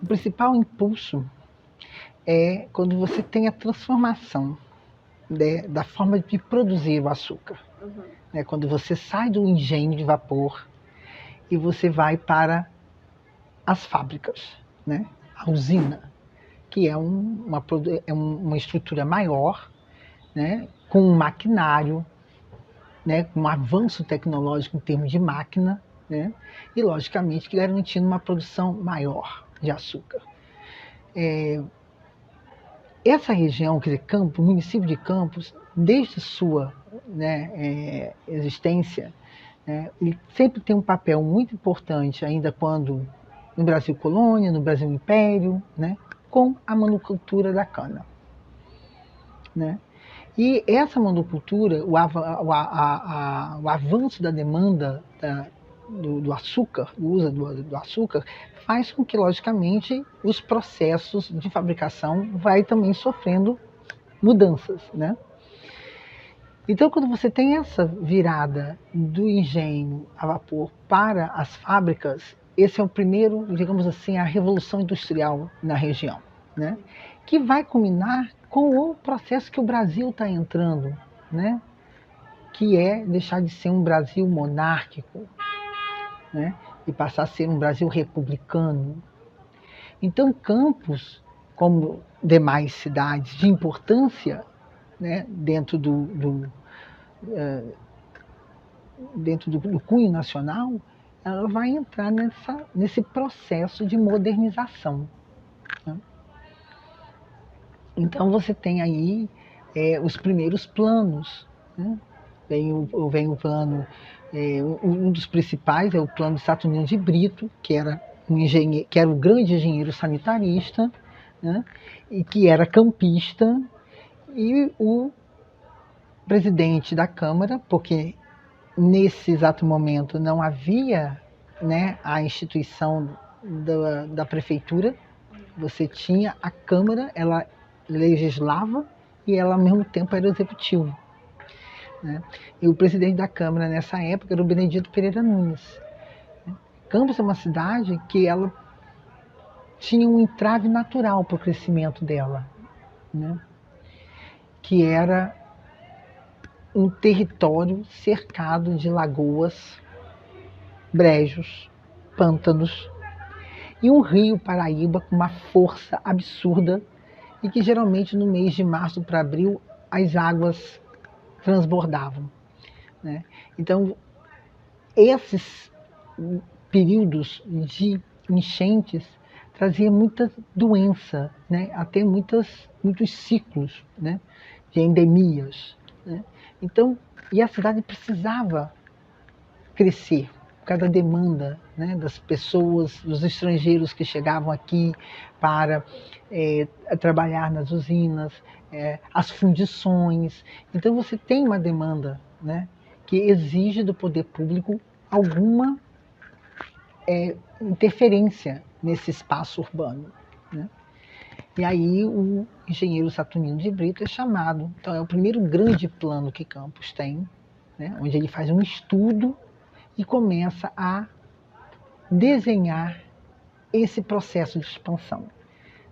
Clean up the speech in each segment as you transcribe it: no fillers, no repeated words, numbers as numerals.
O principal impulso é quando você tem a transformação da forma de produzir o açúcar. Quando você sai do engenho de vapor e você vai para as fábricas, né? A usina, que é uma estrutura maior, né? Com um maquinário, né? Com um avanço tecnológico em termos de máquina, né? E, logicamente, garantindo uma produção maior de açúcar. Essa região, quer dizer, Campos, o município de Campos, desde sua, né, existência, né, ele sempre tem um papel muito importante, ainda quando no Brasil colônia, no Brasil império, né, com a monocultura da cana. Né? E essa monocultura, o avanço da demanda do açúcar, do uso do açúcar, faz com que, logicamente, os processos de fabricação vai também sofrendo mudanças, né? Então, quando você tem essa virada do engenho a vapor para as fábricas, esse é o primeiro, digamos assim, a revolução industrial na região, né? Que vai culminar com o processo que o Brasil está entrando, né? Que é deixar de ser um Brasil monárquico, né? E passar a ser um Brasil republicano. Então, Campos, como demais cidades de importância, né, dentro do cunho nacional, ela vai entrar nesse processo de modernização. Né? Então, você tem aí os primeiros planos. Né? Vem o plano, um dos principais é o plano Saturnino de Brito, que era o grande engenheiro sanitarista, né? E que era campista, e o presidente da Câmara, porque nesse exato momento não havia, né, a instituição da prefeitura, você tinha a Câmara, ela legislava e ela ao mesmo tempo era executivo. Né? E o presidente da Câmara nessa época era o Benedito Pereira Nunes. Campos é uma cidade que ela tinha um entrave natural para o crescimento dela, né? Que era um território cercado de lagoas, brejos, pântanos e um rio Paraíba com uma força absurda e que geralmente no mês de março para abril as águas transbordavam. Né? Então, esses períodos de enchentes traziam muita doença, né? Até muitos ciclos, né? De endemias. Né? Então, e a cidade precisava crescer por causa da demanda, né, das pessoas, dos estrangeiros que chegavam aqui para trabalhar nas usinas, as fundições. Então você tem uma demanda, né, que exige do poder público alguma interferência nesse espaço urbano. Né? E aí o engenheiro Saturnino de Brito é chamado. Então é o primeiro grande plano que Campos tem, né, onde ele faz um estudo e começa a desenhar esse processo de expansão.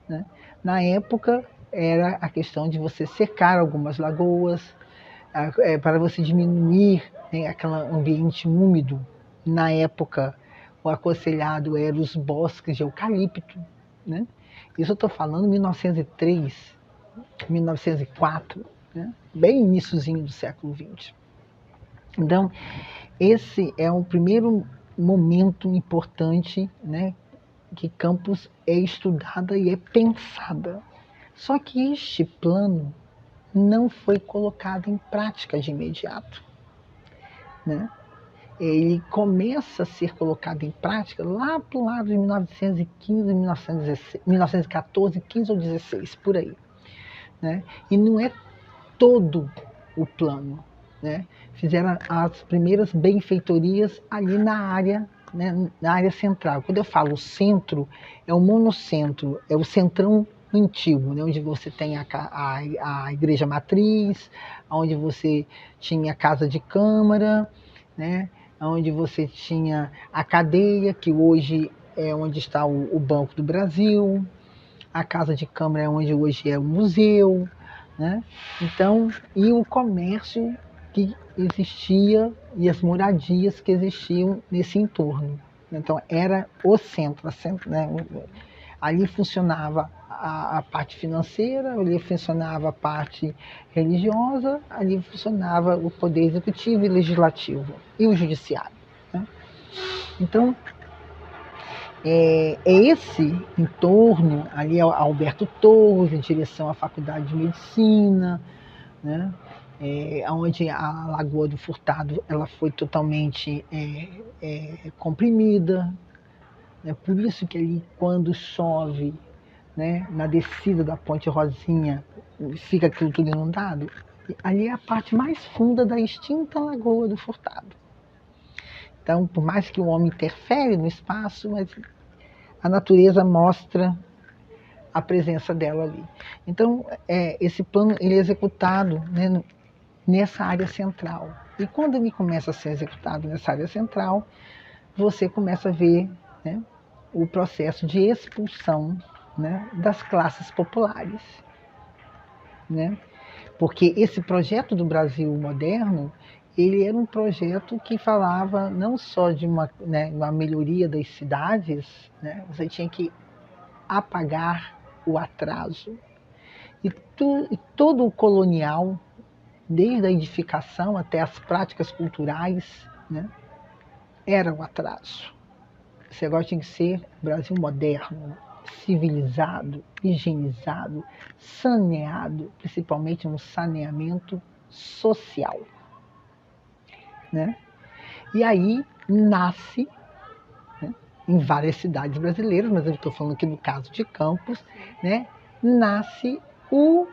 Né? Na época, era a questão de você secar algumas lagoas, para você diminuir, né, aquele ambiente úmido. Na época, o aconselhado era os bosques de eucalipto. Né? Isso eu estou falando em 1903, 1904, né? Bem iniciozinho do século XX. Então, esse é o primeiro momento importante, né, que Campos é estudada e é pensada. Só que este plano não foi colocado em prática de imediato. Né? Ele começa a ser colocado em prática lá para o lado de 1915, 1914, 15 ou 16, por aí. Né? E não é todo o plano. Né? Fizeram as primeiras benfeitorias ali na área, né, na área central. Quando eu falo centro, é o monocentro, é o centrão antigo, né, onde você tem a igreja matriz, onde você tinha a casa de câmara, né, onde você tinha a cadeia, que hoje é onde está o Banco do Brasil, a Casa de Câmara é onde hoje é o museu, né? Então, e o comércio que existia e as moradias que existiam nesse entorno. Então, era o centro, né? Ali funcionava a parte financeira, ali funcionava a parte religiosa, ali funcionava o poder executivo e legislativo e o judiciário, né? Então, é esse entorno, ali é Alberto Torres, em direção à Faculdade de Medicina, né? Onde a Lagoa do Furtado ela foi totalmente comprimida, né? Por isso que ali, quando chove, né, na descida da Ponte Rosinha, fica aquilo tudo inundado. Ali é a parte mais funda da extinta Lagoa do Furtado. Então, por mais que o homem interfere no espaço, mas a natureza mostra a presença dela ali. Então, esse plano ele é executado, né, nessa área central. E quando ele começa a ser executado nessa área central, você começa a ver, né, o processo de expulsão, né, das classes populares, né? Porque esse projeto do Brasil moderno, ele era um projeto que falava não só de uma melhoria das cidades, né? Você tinha que apagar o atraso. E todo o colonial, desde a edificação até as práticas culturais, né, era o atraso. Esse negócio tinha que ser Brasil moderno, civilizado, higienizado, saneado, principalmente um saneamento social, né? E aí nasce, né, em várias cidades brasileiras, mas eu estou falando aqui no caso de Campos, né, nasce o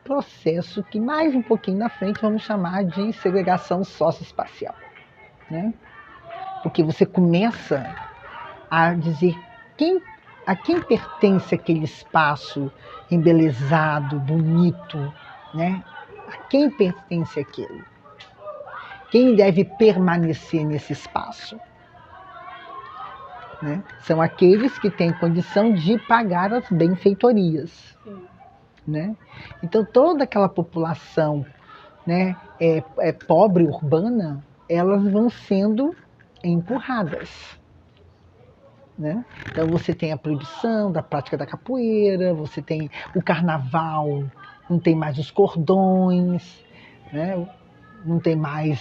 processo que mais um pouquinho na frente vamos chamar de segregação socioespacial, né? Porque você começa a dizer a quem pertence aquele espaço embelezado, bonito, né? A quem pertence aquilo? Quem deve permanecer nesse espaço? Né? São aqueles que têm condição de pagar as benfeitorias. Né? Então, toda aquela população, né, pobre, urbana, elas vão sendo empurradas. Né? Então você tem a proibição da prática da capoeira, você tem o carnaval, não tem mais os cordões, né? Não tem mais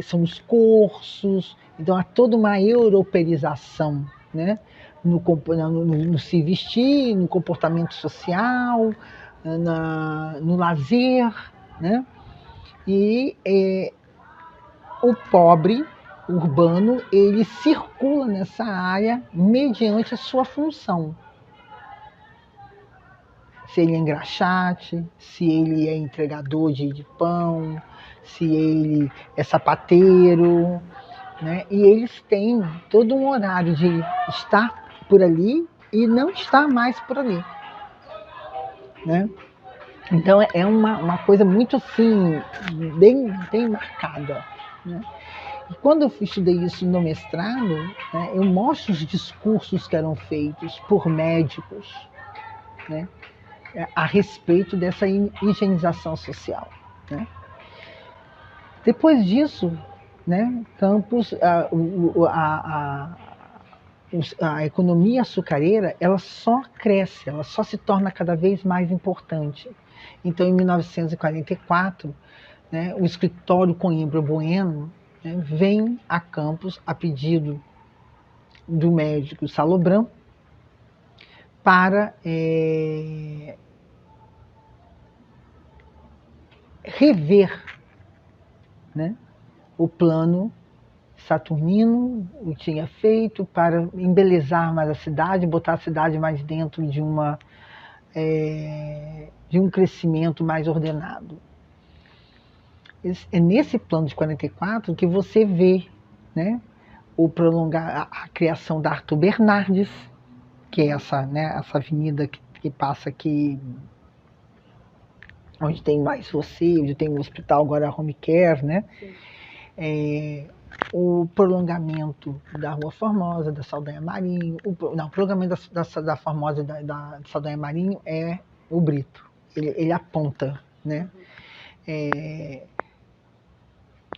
são os cursos, então há toda uma europeização, né? No se vestir, no comportamento social, no lazer, né? E o pobre urbano, ele circula nessa área mediante a sua função. Se ele é engraxate, se ele é entregador de pão, se ele é sapateiro, né? E eles têm todo um horário de estar por ali e não estar mais por ali, né? Então é uma coisa muito assim, bem, bem marcada, né? E quando eu estudei isso no mestrado, né, eu mostro os discursos que eram feitos por médicos, né, a respeito dessa higienização social. Né. Depois disso, né, Campos, a economia açucareira, ela só cresce, ela só se torna cada vez mais importante. Então, em 1944, né, o escritório Coimbra Bueno, né, vem a Campos a pedido do médico Salobran para rever, né, o plano saturnino, o tinha feito para embelezar mais a cidade, botar a cidade mais dentro de um crescimento mais ordenado. É nesse plano de 44 que você vê, né, a criação da Arthur Bernardes, que é essa avenida que passa aqui, onde tem mais você, onde tem o hospital agora Home Care, né? o prolongamento da Rua Formosa, da Saldanha Marinho, o prolongamento da Formosa e da Saldanha Marinho é o Brito, ele aponta, né?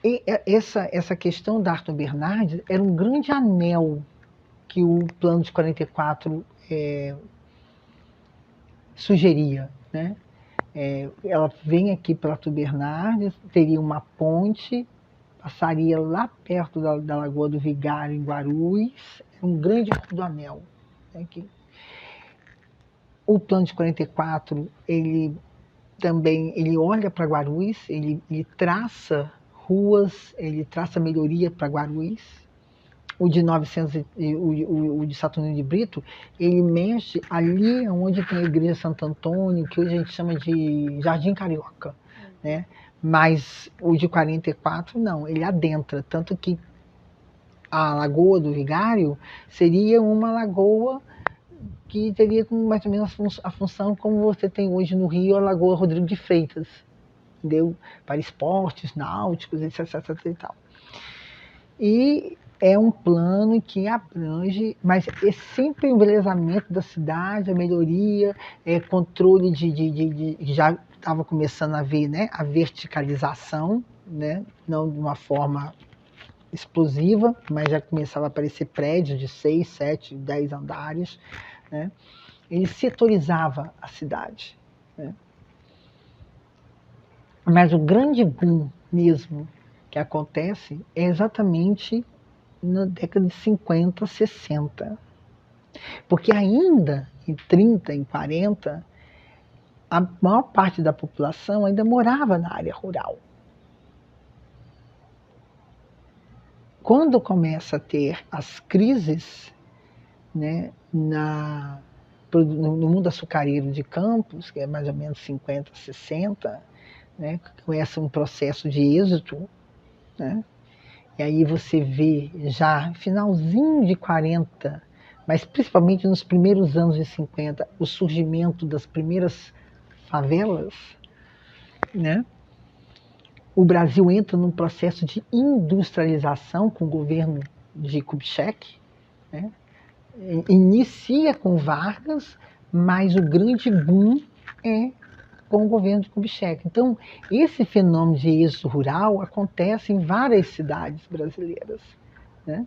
E essa questão da Arthur Bernardes era um grande anel que o plano de 44 sugeria, né? Ela vem aqui para Arthur Bernardes, teria uma ponte, passaria lá perto da Lagoa do Vigário, em Guarulhos, um grande arco do anel. Né? O plano de 44, ele olha para Guarulhos, ele traça ruas, ele traça melhoria para Guarulhos. O de 900, o de Saturnino de Brito, ele mexe ali onde tem a igreja Santo Antônio, que hoje a gente chama de Jardim Carioca, né? Mas o de 44 não, ele adentra, tanto que a Lagoa do Vigário seria uma lagoa que teria mais ou menos a função como você tem hoje no Rio, a Lagoa Rodrigo de Freitas, entendeu? Para esportes náuticos, etc, etc e tal. E é um plano que abrange, mas é sempre o embelezamento da cidade, a melhoria, controle já estava começando a ver, né, a verticalização, né, não de uma forma explosiva, mas já começava a aparecer prédios de 6, 7, 10 andares, né? Ele setorizava a cidade, né? Mas o grande boom mesmo que acontece é exatamente na década de 50, 60. Porque ainda em 30, em 40, a maior parte da população ainda morava na área rural. Quando começa a ter as crises, né, no mundo açucareiro de Campos, que é mais ou menos 50, 60, né, começa um processo de êxito, né? E aí você vê já finalzinho de 40, mas principalmente nos primeiros anos de 50, o surgimento das primeiras favelas, né? O Brasil entra num processo de industrialização com o governo de Kubitschek, né? Inicia com Vargas, mas o grande boom é com o governo de Kubitschek. Então, esse fenômeno de êxodo rural acontece em várias cidades brasileiras, né?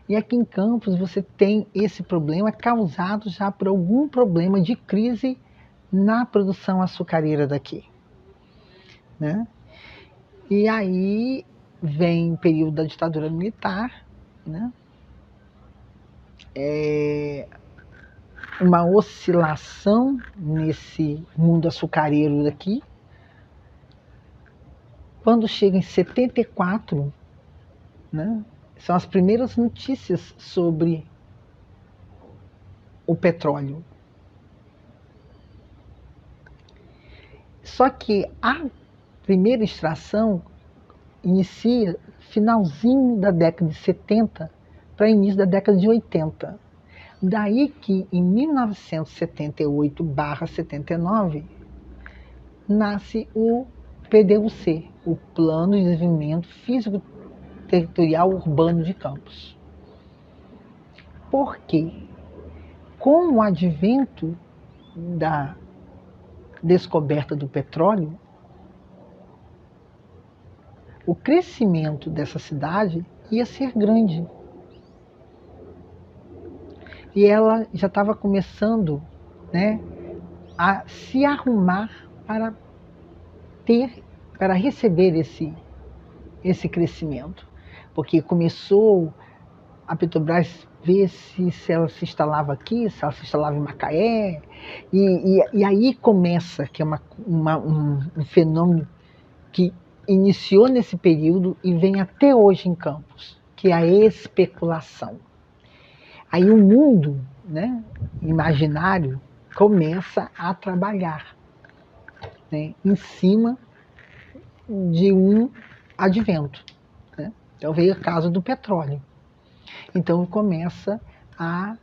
E aqui em Campos você tem esse problema causado já por algum problema de crise na produção açucareira daqui, né? E aí vem o período da ditadura militar, né? Uma oscilação nesse mundo açucareiro daqui. Quando chega em 74, né, são as primeiras notícias sobre o petróleo. Só que a primeira extração inicia finalzinho da década de 70 para início da década de 80. Daí que em 1978/79 nasce o PDUC, o Plano de Desenvolvimento Físico Territorial Urbano de Campos. Por quê? Com o advento da descoberta do petróleo, o crescimento dessa cidade ia ser grande. E ela já estava começando, né, a se arrumar para receber esse crescimento. Porque começou a Petrobras ver se ela se instalava aqui, se ela se instalava em Macaé, e aí começa, que é um fenômeno que iniciou nesse período e vem até hoje em Campos, que é a especulação. Aí o mundo, né, imaginário começa a trabalhar, né, em cima de um advento, né? Então veio o caso do petróleo. Então começa a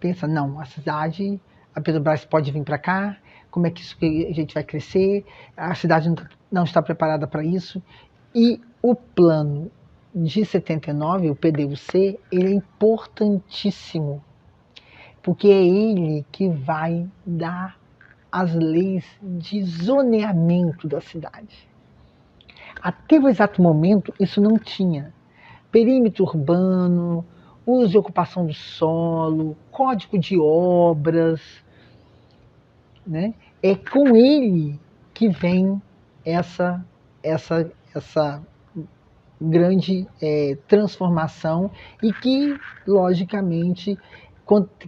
pensar, não, a cidade, a Petrobras pode vir para cá, como é que a gente vai crescer, a cidade não está preparada para isso. E o plano de 79, o PDUC, ele é importantíssimo, porque é ele que vai dar as leis de zoneamento da cidade. Até o exato momento, isso não tinha. Perímetro urbano, uso e ocupação do solo, código de obras, né? É com ele que vem essa grande transformação e que, logicamente,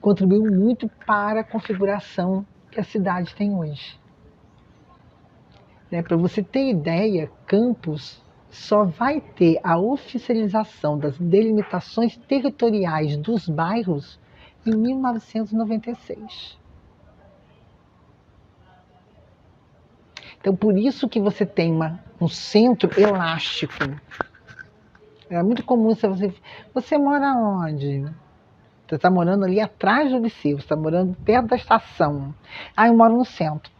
contribuiu muito para a configuração que a cidade tem hoje. Para você ter ideia, Campos só vai ter a oficialização das delimitações territoriais dos bairros em 1996. Então, por isso que você tem um centro elástico. Era muito comum você mora onde? Você está morando ali atrás do liceu, você está morando perto da estação. Ah, eu moro no centro.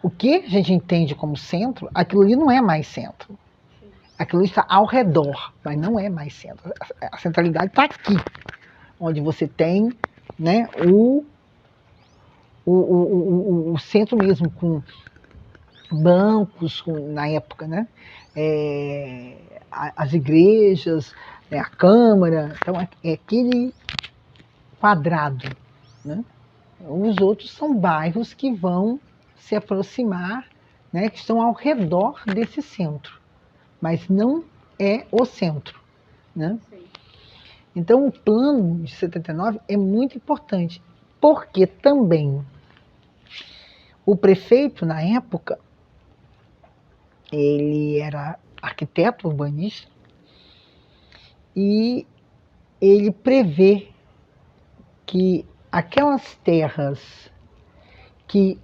O que a gente entende como centro, aquilo ali não é mais centro. Aquilo está ao redor, mas não é mais centro. A centralidade está aqui, onde você tem, né, o centro mesmo, com bancos, na época, né, as igrejas, a Câmara. Então, é aquele quadrado. Né? Os outros são bairros que vão se aproximar, né, que estão ao redor desse centro, mas não é o centro. Né? Então, o plano de 79 é muito importante, porque também o prefeito, na época, ele era arquiteto urbanista e ele prevê que aquelas terras que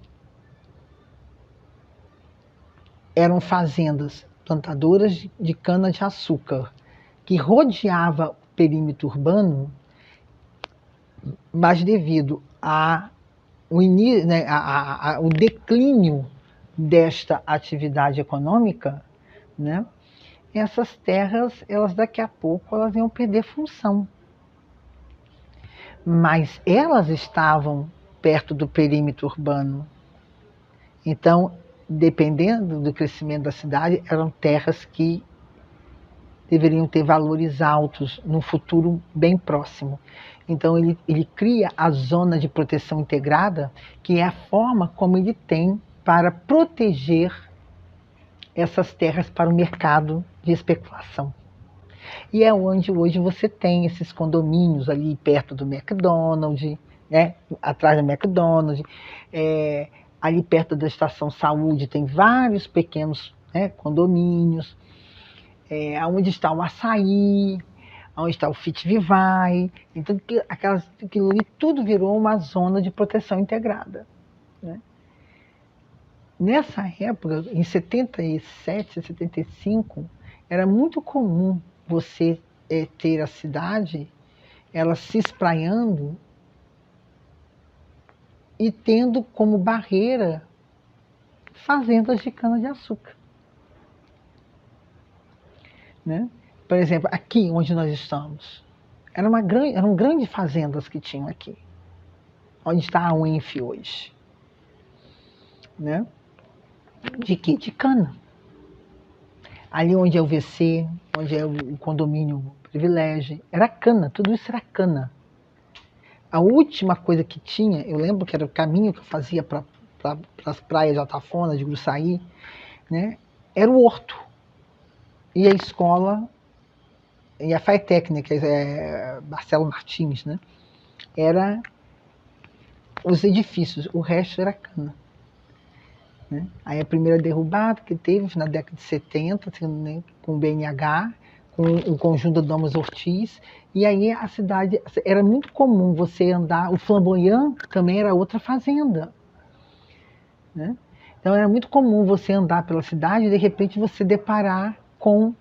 eram fazendas plantadoras de cana-de-açúcar, que rodeava o perímetro urbano, mas devido o declínio desta atividade econômica, né, essas terras, daqui a pouco, elas iam perder função. Mas elas estavam perto do perímetro urbano. Então, dependendo do crescimento da cidade, eram terras que deveriam ter valores altos no futuro bem próximo. Então, ele cria a zona de proteção integrada, que é a forma como ele tem para proteger essas terras para o mercado de especulação. E é onde hoje você tem esses condomínios ali perto do McDonald's, né? Atrás do McDonald's, ali perto da Estação Saúde tem vários pequenos, né, condomínios, onde está o Açaí, onde está o Fit Vivai. Então aquilo ali tudo virou uma zona de proteção integrada. Né? Nessa época, em 77, 75, era muito comum você ter a cidade ela se espraiando e tendo como barreira fazendas de cana-de-açúcar. Né? Por exemplo, aqui onde nós estamos, eram grandes fazendas que tinham aqui, onde está a UENF hoje. Né? De quê? De cana. Ali onde é o VC, onde é o condomínio Privilégio, era cana, tudo isso era cana. A última coisa que tinha, eu lembro que era o caminho que eu fazia para as praias de Altafona, de Gruçaí, né, era o horto. E a escola, e a FATEC, Marcelo Martins, né, era os edifícios, o resto era cana. Né? Aí a primeira derrubada que teve na década de 70, né, com o BNH, com o conjunto da Domus Ortiz, e aí a cidade, era muito comum você andar, o Flamboyant também era outra fazenda. Né? Então era muito comum você andar pela cidade e de repente você deparar com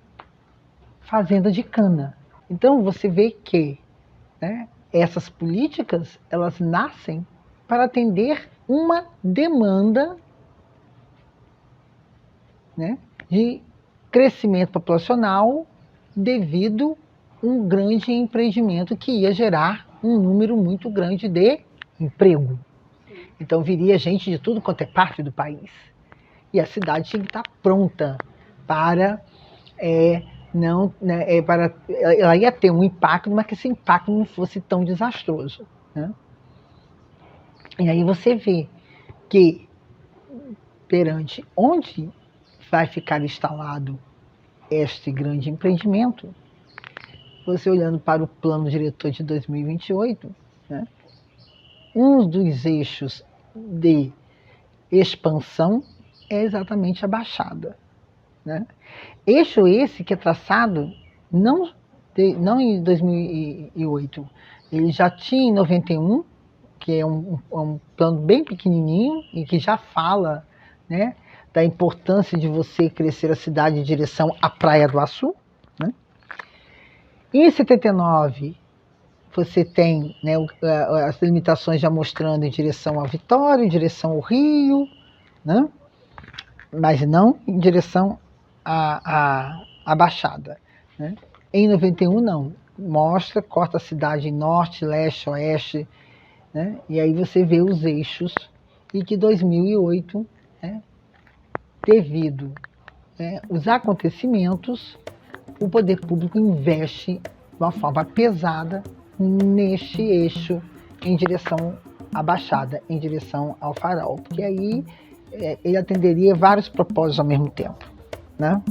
fazenda de cana. Então você vê que, né, essas políticas, elas nascem para atender uma demanda, né, de crescimento populacional devido a um grande empreendimento que ia gerar um número muito grande de emprego. Então viria gente de tudo quanto é parte do país. E a cidade tinha que estar pronta para ela ia ter um impacto, mas que esse impacto não fosse tão desastroso, né? E aí você vê que perante onde vai ficar instalado este grande empreendimento, você olhando para o plano diretor de 2028, né, um dos eixos de expansão é exatamente a Baixada, né? Eixo esse que é traçado não em 2008, ele já tinha em 91, que é um plano bem pequenininho e que já fala, né, da importância de você crescer a cidade em direção à Praia do Açu, né? Em 79, você tem, né, as limitações já mostrando em direção à Vitória, em direção ao Rio, né? Mas não em direção à Baixada, né? Em 91 não, mostra, corta a cidade em norte, leste, oeste, né? E aí você vê os eixos, e que 2008, né, devido, né, os acontecimentos, o poder público investe de uma forma pesada neste eixo em direção à Baixada, em direção ao Farol, porque aí ele atenderia vários propósitos ao mesmo tempo, né?